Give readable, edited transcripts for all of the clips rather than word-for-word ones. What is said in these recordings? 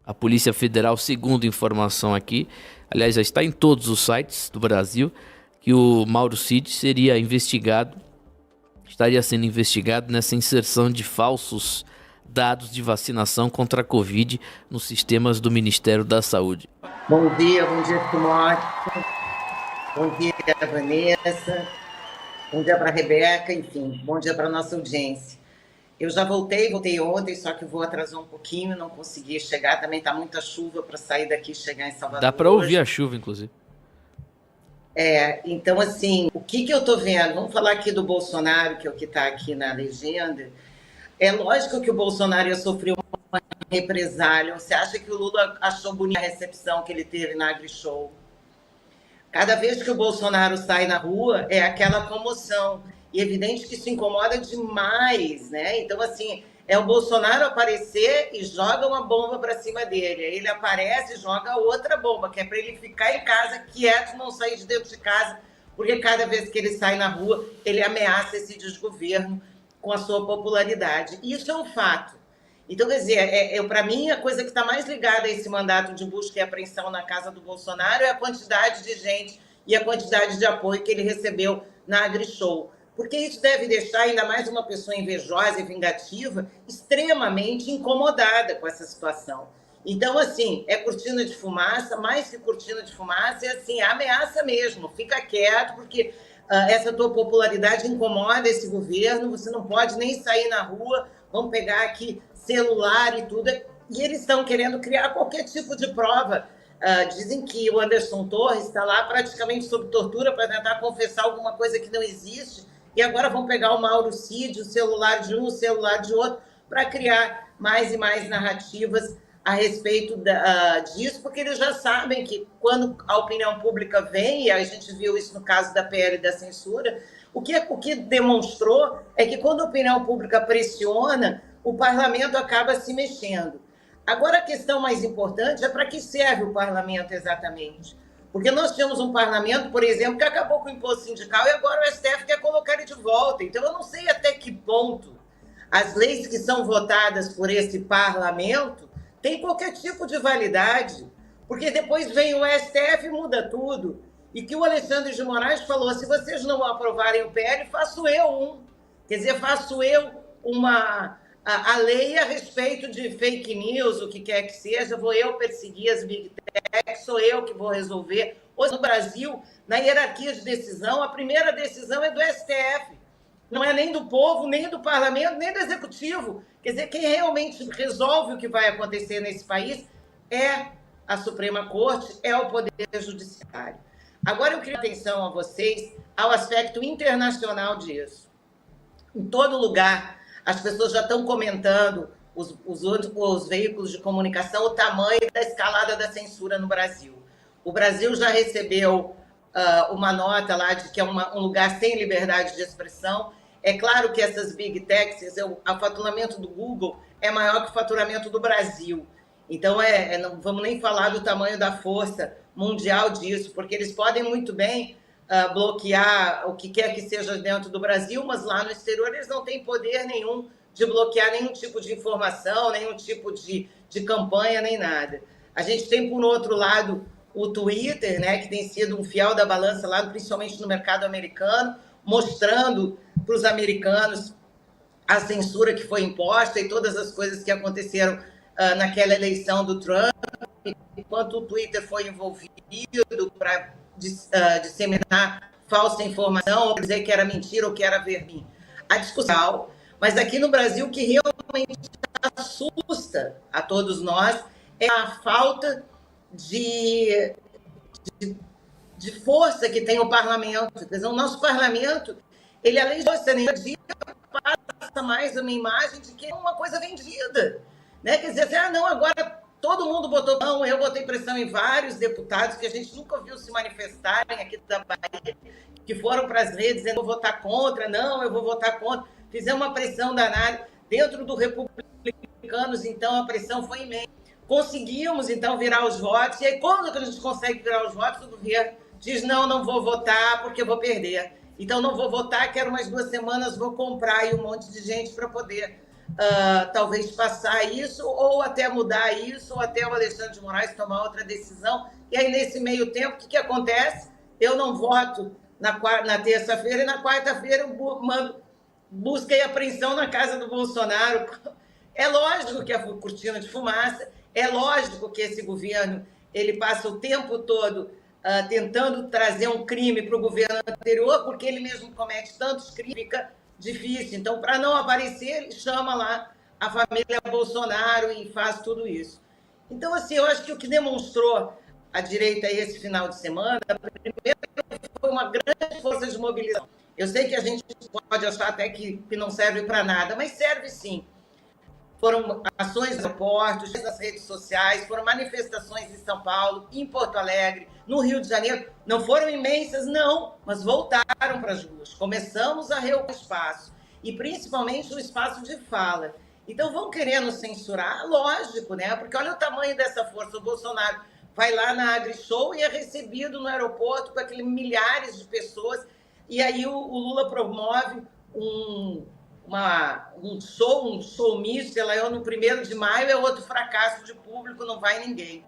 a Polícia Federal, segundo informação aqui, aliás, já está em todos os sites do Brasil, que o Mauro Cid estaria sendo investigado nessa inserção de falsos dados de vacinação contra a Covid nos sistemas do Ministério da Saúde. Bom dia, Timóteo. Bom dia, Vanessa. Bom dia para a Rebeca, enfim, bom dia para a nossa audiência. Eu já voltei ontem, só que o voo atrasou um pouquinho, não consegui chegar, também está muita chuva para sair daqui e chegar em Salvador. Dá para ouvir a chuva, inclusive. Então, assim, o que eu estou vendo? Vamos falar aqui do Bolsonaro, que é o que está aqui na legenda. É lógico que o Bolsonaro ia sofrer uma represália. Você acha que o Lula achou bonita a recepção que ele teve na AgriShow? Cada vez que o Bolsonaro sai na rua, é aquela comoção. E é evidente que isso incomoda demais, né? Então, assim, é o Bolsonaro aparecer e joga uma bomba para cima dele. Aí ele aparece e joga outra bomba, que é para ele ficar em casa, quieto, não sair de dentro de casa, porque cada vez que ele sai na rua, ele ameaça esse desgoverno com a sua popularidade. E isso é um fato. Então, quer dizer, para mim, a coisa que está mais ligada a esse mandato de busca e apreensão na casa do Bolsonaro é a quantidade de gente e a quantidade de apoio que ele recebeu na AgriShow. Porque isso deve deixar ainda mais uma pessoa invejosa e vingativa extremamente incomodada com essa situação. Então, assim, é cortina de fumaça, mais que cortina de fumaça, é assim, ameaça mesmo, fica quieto, porque essa tua popularidade incomoda esse governo, você não pode nem sair na rua, vamos pegar aqui celular e tudo, e eles estão querendo criar qualquer tipo de prova. Dizem que o Anderson Torres está lá praticamente sob tortura para tentar confessar alguma coisa que não existe, e agora vão pegar o Mauro Cid, o celular de um, o celular de outro, para criar mais e mais narrativas a respeito disso, porque eles já sabem que quando a opinião pública vem, e a gente viu isso no caso da PL da censura, o que demonstrou é que quando a opinião pública pressiona, o parlamento acaba se mexendo. Agora, a questão mais importante é para que serve o parlamento exatamente. Porque nós tínhamos um parlamento, por exemplo, que acabou com o imposto sindical e agora o STF quer colocar ele de volta. Então, eu não sei até que ponto as leis que são votadas por esse parlamento têm qualquer tipo de validade, porque depois vem o STF e muda tudo. E que o Alexandre de Moraes falou, se vocês não aprovarem o PL, faço eu um. Quer dizer, faço eu a lei a respeito de fake news, o que quer que seja, vou eu perseguir as big tech, sou eu que vou resolver. Hoje, no Brasil, na hierarquia de decisão, a primeira decisão é do STF. Não é nem do povo, nem do parlamento, nem do executivo. Quer dizer, quem realmente resolve o que vai acontecer nesse país é a Suprema Corte, é o Poder Judiciário. Agora, eu queria atenção a vocês ao aspecto internacional disso. Em todo lugar, as pessoas já estão comentando, os veículos de comunicação, o tamanho da escalada da censura no Brasil. O Brasil já recebeu uma nota lá de que é um lugar sem liberdade de expressão. É claro que essas big techs, o faturamento do Google é maior que o faturamento do Brasil. Então, não vamos nem falar do tamanho da força mundial disso, porque eles podem muito bem bloquear o que quer que seja dentro do Brasil, mas lá no exterior eles não têm poder nenhum de bloquear nenhum tipo de informação, nenhum tipo de campanha, nem nada. A gente tem, por outro lado, o Twitter, né, que tem sido um fiel da balança lá, principalmente no mercado americano, mostrando para os americanos a censura que foi imposta e todas as coisas que aconteceram naquela eleição do Trump, enquanto o Twitter foi envolvido para disseminar falsa informação, ou dizer que era mentira ou que era verdade. A discussão, mas aqui no Brasil, o que realmente assusta a todos nós é a falta de força que tem o parlamento. Quer dizer, o nosso parlamento, ele além de força nenhuma dia, passa mais uma imagem de que é uma coisa vendida. Né? Quer dizer, assim, não, agora todo mundo botou pressão, eu botei pressão em vários deputados que a gente nunca viu se manifestarem aqui da Bahia, que foram para as redes dizendo, eu vou votar contra, não, eu vou votar contra. Fizemos uma pressão danada. Dentro do Republicanos, então, a pressão foi imensa. Conseguimos, então, virar os votos, e aí quando que a gente consegue virar os votos, o governo diz, não vou votar porque eu vou perder. Então, não vou votar, quero umas 2 semanas, vou comprar aí um monte de gente para poder talvez passar isso, ou até mudar isso, ou até o Alexandre de Moraes tomar outra decisão. E aí, nesse meio tempo, o que acontece? Eu não voto na terça-feira, e na quarta-feira eu mando busca e apreensão na casa do Bolsonaro. É lógico que é cortina de fumaça, é lógico que esse governo ele passa o tempo todo tentando trazer um crime para o governo anterior, porque ele mesmo comete tantos crimes, fica difícil. Então, para não aparecer, ele chama lá a família Bolsonaro e faz tudo isso. Então, assim, eu acho que o que demonstrou a direita esse final de semana, primeiro, foi uma grande força de mobilização. Eu sei que a gente pode achar até que não serve para nada, mas serve sim. Foram ações nos aeroportos, nas redes sociais, foram manifestações em São Paulo, em Porto Alegre, no Rio de Janeiro. Não foram imensas, não, mas voltaram para as ruas. Começamos a reocupar o espaço, e principalmente o espaço de fala. Então, vão querendo censurar? Lógico, né? Porque olha o tamanho dessa força. O Bolsonaro vai lá na AgriShow e é recebido no aeroporto com aqueles milhares de pessoas. E aí o Lula promove um showmício, sei lá, no 1º de maio é outro fracasso de público, não vai ninguém.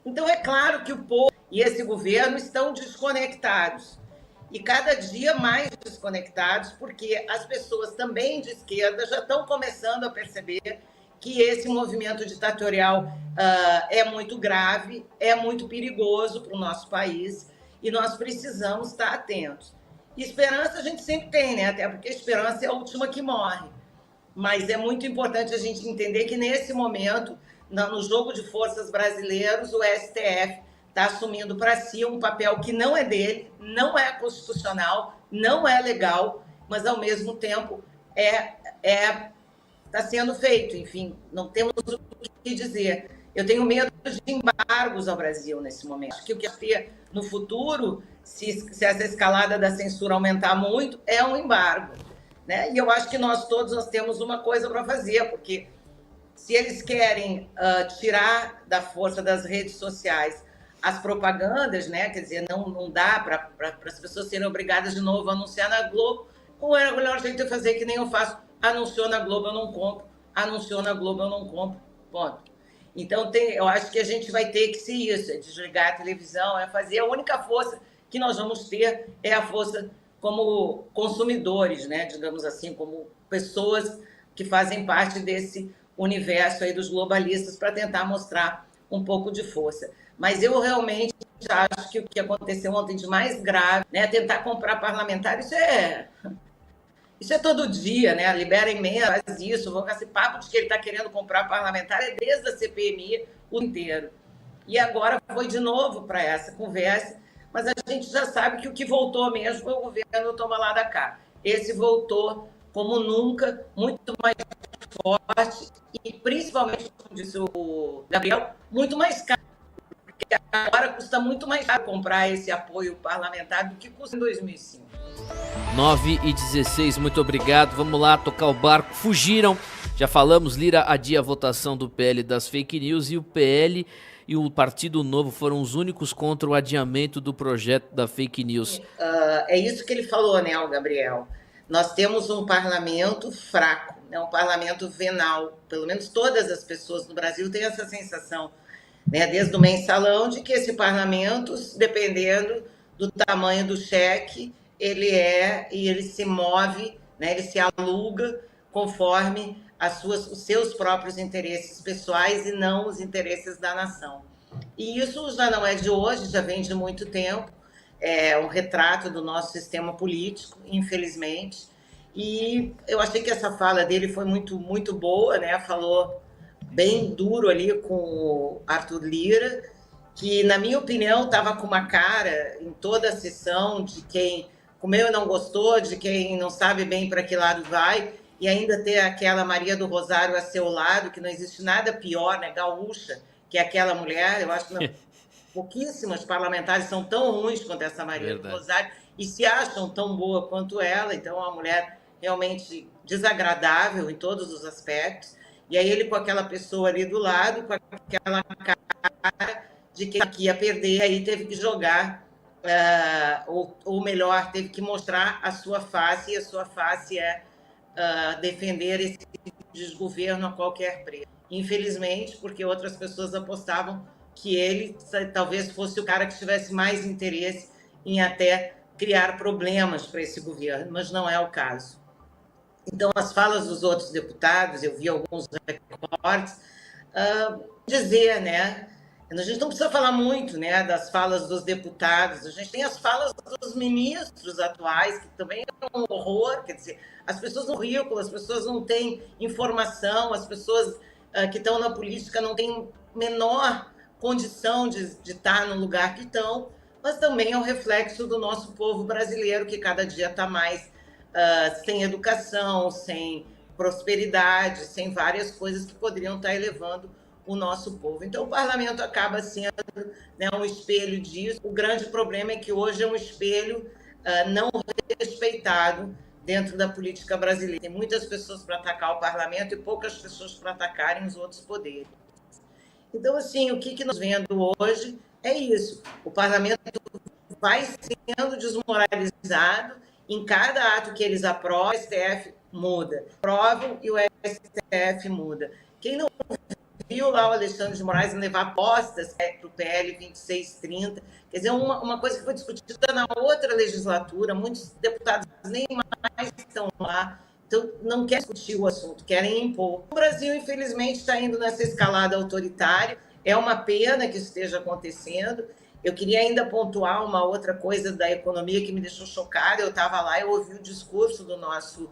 Então, é claro que o povo e esse governo estão desconectados. E cada dia mais desconectados, porque as pessoas também de esquerda já estão começando a perceber que esse movimento ditatorial é muito grave, é muito perigoso para o nosso país, e nós precisamos estar atentos. Esperança a gente sempre tem, né? Até porque a esperança é a última que morre. Mas é muito importante a gente entender que, nesse momento, no jogo de forças brasileiros, o STF está assumindo para si um papel que não é dele, não é constitucional, não é legal, mas, ao mesmo tempo, está sendo feito. Enfim, não temos o que dizer. Eu tenho medo de embargos ao Brasil nesse momento. Acho que o que vai ter no futuro, se essa escalada da censura aumentar muito, é um embargo, né? E eu acho que nós temos uma coisa para fazer, porque se eles querem tirar da força das redes sociais as propagandas, né? Quer dizer, não dá para as pessoas serem obrigadas de novo a anunciar na Globo. Qual é o melhor jeito de fazer? Que nem eu faço. Anunciou na Globo, eu não compro. Anunciou na Globo, eu não compro. Ponto. Então, eu acho que a gente vai ter que ser isso, é desligar a televisão, é fazer. A única força que nós vamos ter é a força como consumidores, né? Digamos assim, como pessoas que fazem parte desse universo aí dos globalistas, para tentar mostrar um pouco de força. Mas eu realmente acho que o que aconteceu ontem de mais grave, né? Tentar comprar parlamentar, isso é todo dia, né? Libera emenda, faz isso. Esse papo de que ele está querendo comprar parlamentar é desde a CPMI o inteiro. E agora foi de novo para essa conversa, mas a gente já sabe que o que voltou mesmo foi o governo toma lá da cá. Esse voltou como nunca, muito mais forte e, principalmente, como disse o Gabriel, muito mais caro. Porque agora custa muito mais caro comprar esse apoio parlamentar do que custa em 2005. 9h16, muito obrigado. Vamos lá tocar o barco. Fugiram. Já falamos, Lira adia a votação do PL das fake news, e o PL e o Partido Novo foram os únicos contra o adiamento do projeto da fake news. É isso que ele falou, né, o Gabriel? Nós temos um parlamento fraco, né, um parlamento venal. Pelo menos todas as pessoas no Brasil têm essa sensação, né, desde o mensalão, de que esse parlamento, dependendo do tamanho do cheque, ele se move, né, ele se aluga conforme os seus próprios interesses pessoais e não os interesses da nação. E isso já não é de hoje, já vem de muito tempo. É um retrato do nosso sistema político, infelizmente. E eu achei que essa fala dele foi muito, muito boa, né? Falou bem duro ali com o Arthur Lira, que, na minha opinião, estava com uma cara em toda a sessão de quem comeu e não gostou, de quem não sabe bem para que lado vai, e ainda ter aquela Maria do Rosário a seu lado, que não existe nada pior, né? Gaúcha, que é aquela mulher. Eu acho que não, pouquíssimas parlamentares são tão ruins quanto essa Maria do Rosário e se acham tão boa quanto ela. Então, é uma mulher realmente desagradável em todos os aspectos. E aí ele com aquela pessoa ali do lado, com aquela cara de quem ia perder, aí teve que jogar, ou melhor, teve que mostrar a sua face, e a sua face é defender esse desgoverno a qualquer preço. Infelizmente, porque outras pessoas apostavam que ele talvez fosse o cara que tivesse mais interesse em até criar problemas para esse governo, mas não é o caso. Então, as falas dos outros deputados, eu vi alguns recortes, dizer, né? A gente não precisa falar muito, né, das falas dos deputados, a gente tem as falas dos ministros atuais, que também é um horror, quer dizer, as pessoas não currículo, as pessoas não têm informação, as pessoas que estão na política não têm menor condição de estar no lugar que estão, mas também é um reflexo do nosso povo brasileiro, que cada dia está mais sem educação, sem prosperidade, sem várias coisas que poderiam estar elevando o nosso povo. Então, o parlamento acaba sendo, né, um espelho disso. O grande problema é que hoje é um espelho não respeitado dentro da política brasileira. Tem muitas pessoas para atacar o parlamento e poucas pessoas para atacarem os outros poderes. Então, assim, o que nós vendo hoje é isso. O parlamento vai sendo desmoralizado. Em cada ato que eles aprovam, o STF muda. Aprovam e o STF muda. Quem não viu lá o Alexandre de Moraes levar apostas para o PL 2630, quer dizer, uma coisa que foi discutida na outra legislatura, muitos deputados nem mais estão lá, então não querem discutir o assunto, querem impor. O Brasil, infelizmente, está indo nessa escalada autoritária, é uma pena que isso esteja acontecendo. Eu queria ainda pontuar uma outra coisa da economia que me deixou chocada. Eu estava lá, eu ouvi o discurso do nosso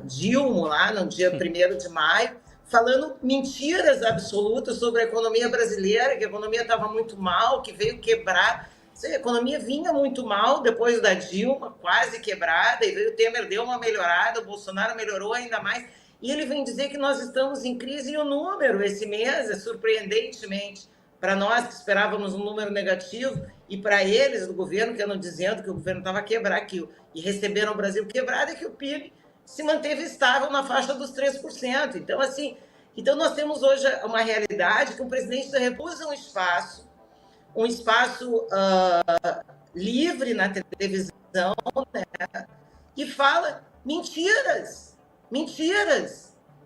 Dilma lá no dia 1º de maio, falando mentiras absolutas sobre a economia brasileira, que a economia estava muito mal, que veio quebrar. A economia vinha muito mal depois da Dilma, quase quebrada, e veio o Temer, deu uma melhorada, o Bolsonaro melhorou ainda mais, e ele vem dizer que nós estamos em crise, e o número esse mês é surpreendentemente, para nós que esperávamos um número negativo, e para eles do governo, que andam dizendo que o governo estava quebrado, e receberam o Brasil quebrado, é que o PIB se manteve estável na faixa dos 3%. Então, assim, nós temos hoje uma realidade que o presidente da República usa um espaço livre na televisão, né, e fala mentiras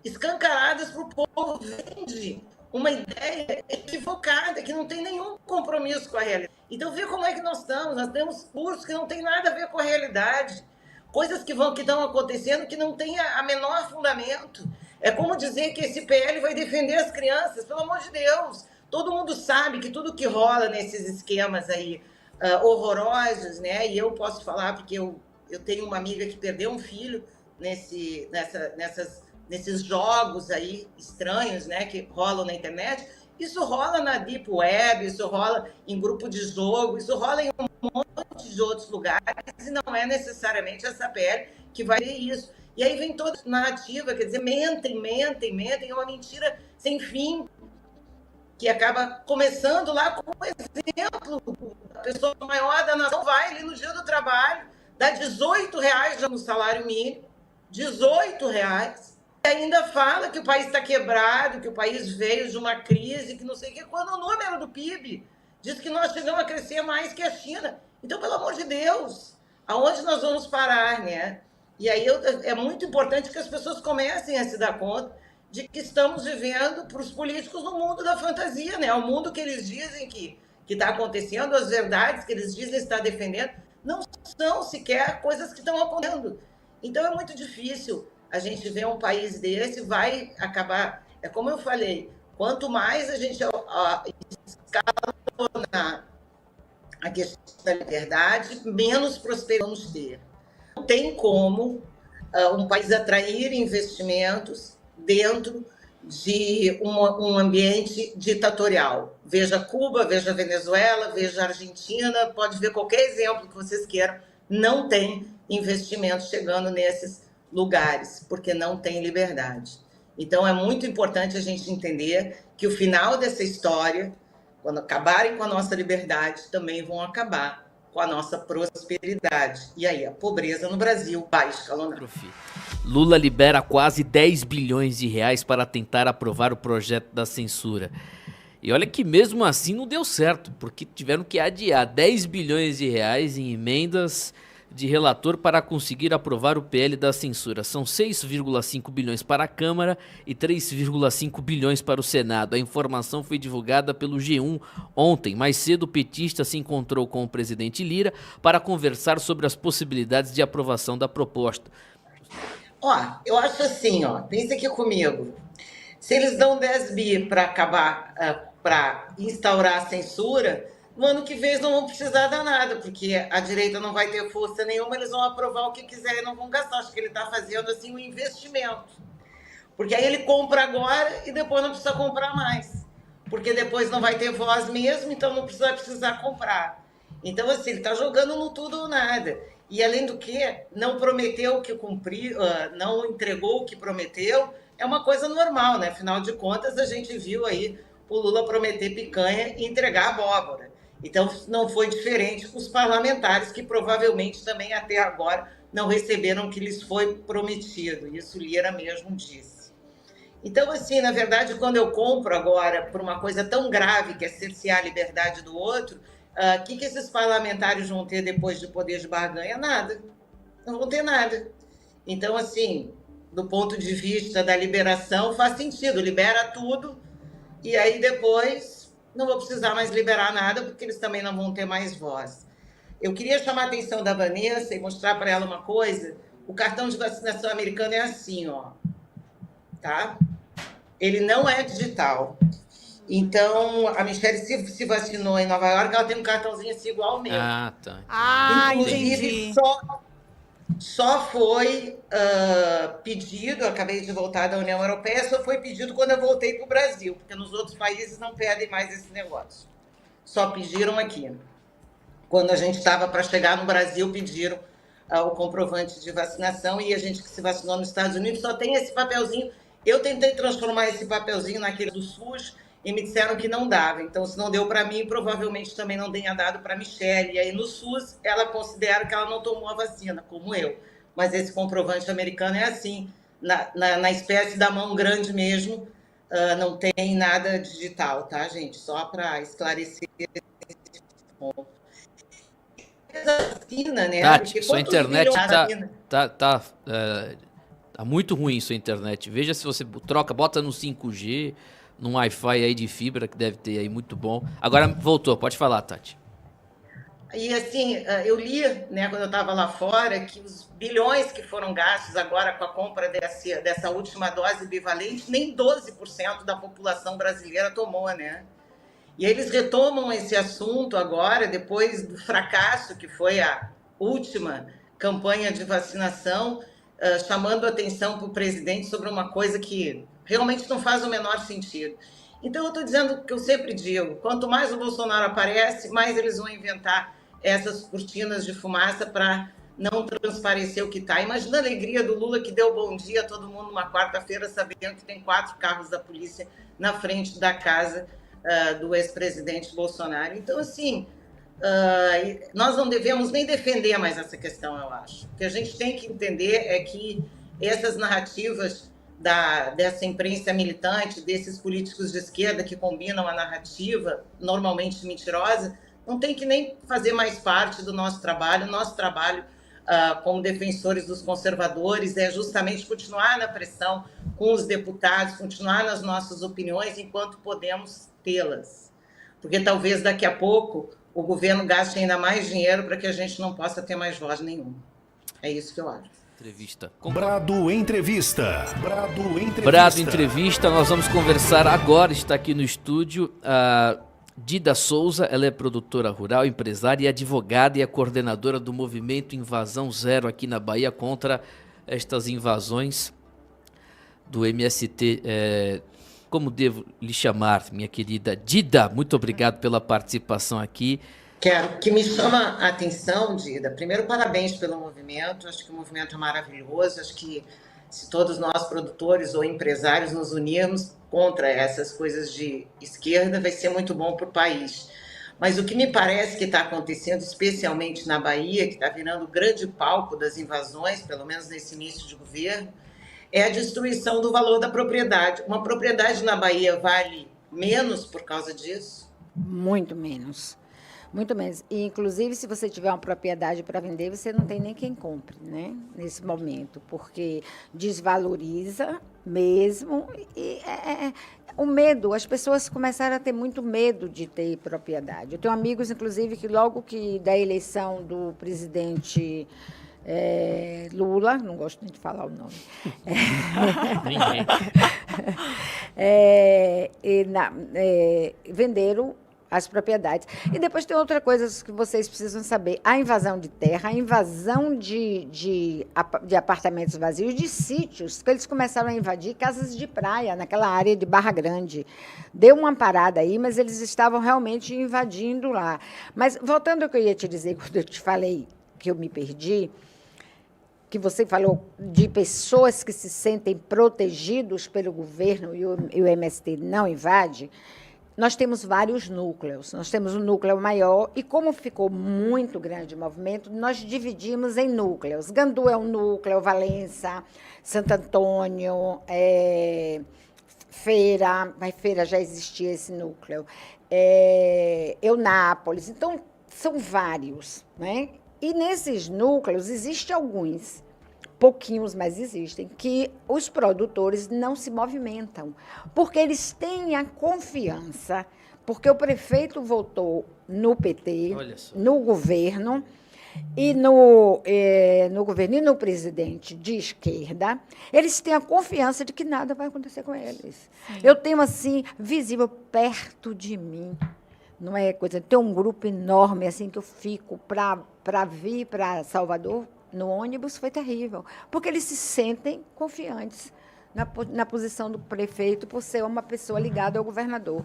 escancaradas para o povo, vende uma ideia equivocada, que não tem nenhum compromisso com a realidade. Então, vê como é que nós estamos. Nós temos cursos que não tem nada a ver com a realidade, coisas que estão acontecendo que não tem a menor fundamento. É como dizer que esse PL vai defender as crianças, pelo amor de Deus. Todo mundo sabe que tudo que rola nesses esquemas aí horrorosos, né? E eu posso falar porque eu tenho uma amiga que perdeu um filho nesses jogos aí estranhos, né, que rolam na internet. Isso rola na Deep Web, isso rola em grupo de jogo, isso rola em um monte de outros lugares, e não é necessariamente essa PL que vai ter isso. E aí vem toda a narrativa, quer dizer, mentem, é uma mentira sem fim, que acaba começando lá com um exemplo. A pessoa maior da nação vai ali no dia do trabalho, dá R$18 já no salário mínimo, R$18, e ainda fala que o país está quebrado, que o país veio de uma crise, que não sei o quê, quando o número do PIB diz que nós chegamos a crescer mais que a China. Então, pelo amor de Deus, aonde nós vamos parar, né? E aí é muito importante que as pessoas comecem a se dar conta de que estamos vivendo, para os políticos, no mundo da fantasia, né? O mundo que eles dizem que está acontecendo, as verdades que eles dizem estar defendendo, não são sequer coisas que estão acontecendo. Então, é muito difícil a gente ver um país desse, vai acabar... É como eu falei, quanto mais a gente escalonar a questão da liberdade, menos prosperidade vamos ter. Não tem como um país atrair investimentos dentro de um ambiente ditatorial. Veja Cuba, veja Venezuela, veja Argentina, pode ver qualquer exemplo que vocês queiram, não tem investimento chegando nesses lugares, porque não tem liberdade. Então, é muito importante a gente entender que o final dessa história, quando acabarem com a nossa liberdade, também vão acabar com a nossa prosperidade. E aí, a pobreza no Brasil vai escalonar. Lula libera quase 10 bilhões de reais para tentar aprovar o projeto da censura. E olha que mesmo assim não deu certo, porque tiveram que adiar 10 bilhões de reais em emendas de relator para conseguir aprovar o PL da censura. São 6,5 bilhões para a Câmara e 3,5 bilhões para o Senado. A informação foi divulgada pelo G1 ontem. Mais cedo, o petista se encontrou com o presidente Lira para conversar sobre as possibilidades de aprovação da proposta. Eu acho assim, pensa aqui comigo. Se eles dão 10 bi para acabar, para instaurar a censura, no ano que vem eles não vão precisar dar nada, porque a direita não vai ter força nenhuma, eles vão aprovar o que quiserem e não vão gastar. Acho que ele está fazendo assim um investimento. Porque aí ele compra agora e depois não precisa comprar mais. Porque depois não vai ter voz mesmo, então não vai precisar comprar. Então, assim, ele está jogando no tudo ou nada. E, além do que, não prometeu o que cumpriu, não entregou o que prometeu, é uma coisa normal, né? Afinal de contas, a gente viu aí o Lula prometer picanha e entregar abóbora. Então, não foi diferente com os parlamentares, que provavelmente também até agora não receberam o que lhes foi prometido. Isso Lira mesmo disse. Então, assim, na verdade, quando eu compro agora por uma coisa tão grave, que é cercear a liberdade do outro, o que esses parlamentares vão ter depois de poder de barganha? Nada. Não vão ter nada. Então, assim, do ponto de vista da liberação, faz sentido. Libera tudo e aí depois não vou precisar mais liberar nada, porque eles também não vão ter mais voz. Eu queria chamar a atenção da Vanessa e mostrar para ela uma coisa. O cartão de vacinação americano é assim, tá? Ele não é digital. Então, a Michelle se vacinou em Nova York, ela tem um cartãozinho assim igual ao meu. Tá. Inclusive, só foi pedido, eu acabei de voltar da União Europeia, só foi pedido quando eu voltei para o Brasil, porque nos outros países não pedem mais esse negócio. Só pediram aqui. Quando a gente estava para chegar no Brasil, pediram o comprovante de vacinação, e a gente que se vacinou nos Estados Unidos só tem esse papelzinho. Eu tentei transformar esse papelzinho naquele do SUS, e me disseram que não dava. Então, se não deu para mim, provavelmente também não tenha dado para a Michelle. E aí, no SUS, ela considera que ela não tomou a vacina, como eu. Mas esse comprovante americano é assim, na espécie da mão grande mesmo, não tem nada digital, tá, gente? Só para esclarecer esse ponto. A vacina, né? Tati, sua internet tá muito ruim, sua internet. Veja se você bota no 5G... num Wi-Fi aí de fibra, que deve ter aí muito bom. Agora voltou, pode falar, Tati. E assim, eu li, né, quando eu estava lá fora, que os bilhões que foram gastos agora com a compra dessa última dose bivalente, nem 12% da população brasileira tomou, né? E eles retomam esse assunto agora, depois do fracasso que foi a última campanha de vacinação, chamando atenção para o presidente sobre uma coisa que realmente não faz o menor sentido. Então, eu estou dizendo o que eu sempre digo, quanto mais o Bolsonaro aparece, mais eles vão inventar essas cortinas de fumaça para não transparecer o que está. Imagina a alegria do Lula, que deu bom dia a todo mundo numa quarta-feira, sabendo que tem 4 carros da polícia na frente da casa do ex-presidente Bolsonaro. Então, assim, nós não devemos nem defender mais essa questão, eu acho. O que a gente tem que entender é que essas narrativas dessa imprensa militante, desses políticos de esquerda que combinam a narrativa normalmente mentirosa, não tem que nem fazer mais parte do nosso trabalho. O nosso trabalho como defensores dos conservadores é justamente continuar na pressão com os deputados, continuar nas nossas opiniões enquanto podemos tê-las. Porque talvez daqui a pouco o governo gaste ainda mais dinheiro para que a gente não possa ter mais voz nenhuma. É isso que eu acho. Brado Entrevista. Brado Entrevista, nós vamos conversar agora, está aqui no estúdio a Dida Souza, ela é produtora rural, empresária e advogada e é coordenadora do movimento Invasão Zero aqui na Bahia contra estas invasões do MST. Como devo lhe chamar, minha querida Dida? Muito obrigado pela participação aqui. Quero que me chama a atenção, Dida. Primeiro, parabéns pelo movimento. Acho que o movimento é maravilhoso. Acho que se todos nós, produtores ou empresários, nos unirmos contra essas coisas de esquerda, vai ser muito bom para o país. Mas o que me parece que está acontecendo, especialmente na Bahia, que está virando o grande palco das invasões, pelo menos nesse início de governo, é a destruição do valor da propriedade. Uma propriedade na Bahia vale menos por causa disso? Muito menos. Muito menos. E, inclusive, se você tiver uma propriedade para vender, você não tem nem quem compre, né? Nesse momento, porque desvaloriza mesmo. E o medo, as pessoas começaram a ter muito medo de ter propriedade. Eu tenho amigos, inclusive, que logo que da eleição do presidente Lula, não gosto nem de falar o nome, venderam as propriedades. E depois tem outra coisa que vocês precisam saber. A invasão de terra, a invasão de apartamentos vazios, de sítios, que eles começaram a invadir casas de praia, naquela área de Barra Grande. Deu uma parada aí, mas eles estavam realmente invadindo lá. Mas, voltando ao que eu ia te dizer, quando eu te falei que eu me perdi, que você falou de pessoas que se sentem protegidos pelo governo e o MST não invade, nós temos vários núcleos. Nós temos um núcleo maior e, como ficou muito grande o movimento, nós dividimos em núcleos. Gandu é um núcleo, Valença, Santo Antônio, Feira, mas Feira já existia esse núcleo, Eunápolis. Então, são vários, né? E nesses núcleos existem alguns, pouquinhos, mas existem, que os produtores não se movimentam, porque eles têm a confiança, porque o prefeito votou no PT, no governo, e no governo e no presidente de esquerda, eles têm a confiança de que nada vai acontecer com eles. Sim. Eu tenho, assim, visível perto de mim, não é coisa, tem um grupo enorme, assim, que eu fico para vir para Salvador, no ônibus, foi terrível, porque eles se sentem confiantes na posição do prefeito por ser uma pessoa ligada ao governador.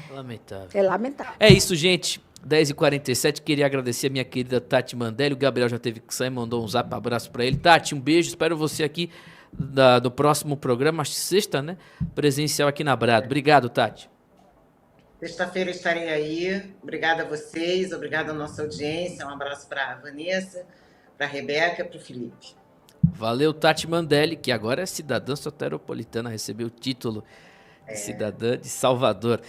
Lamentável. É lamentável. É isso, gente. 10h47, queria agradecer a minha querida Tati Mandelli. O Gabriel já teve que sair, mandou um zap, abraço para ele. Tati, um beijo, espero você aqui do próximo programa, acho que sexta, né? Presencial aqui na Brado. Obrigado, Tati. Sexta-feira estarei aí. Obrigada a vocês, obrigada à nossa audiência. Um abraço para a Vanessa, para a Rebeca, para o Felipe. Valeu, Tati Mandelli, que agora é cidadã soteropolitana, recebeu o título de cidadã de Salvador.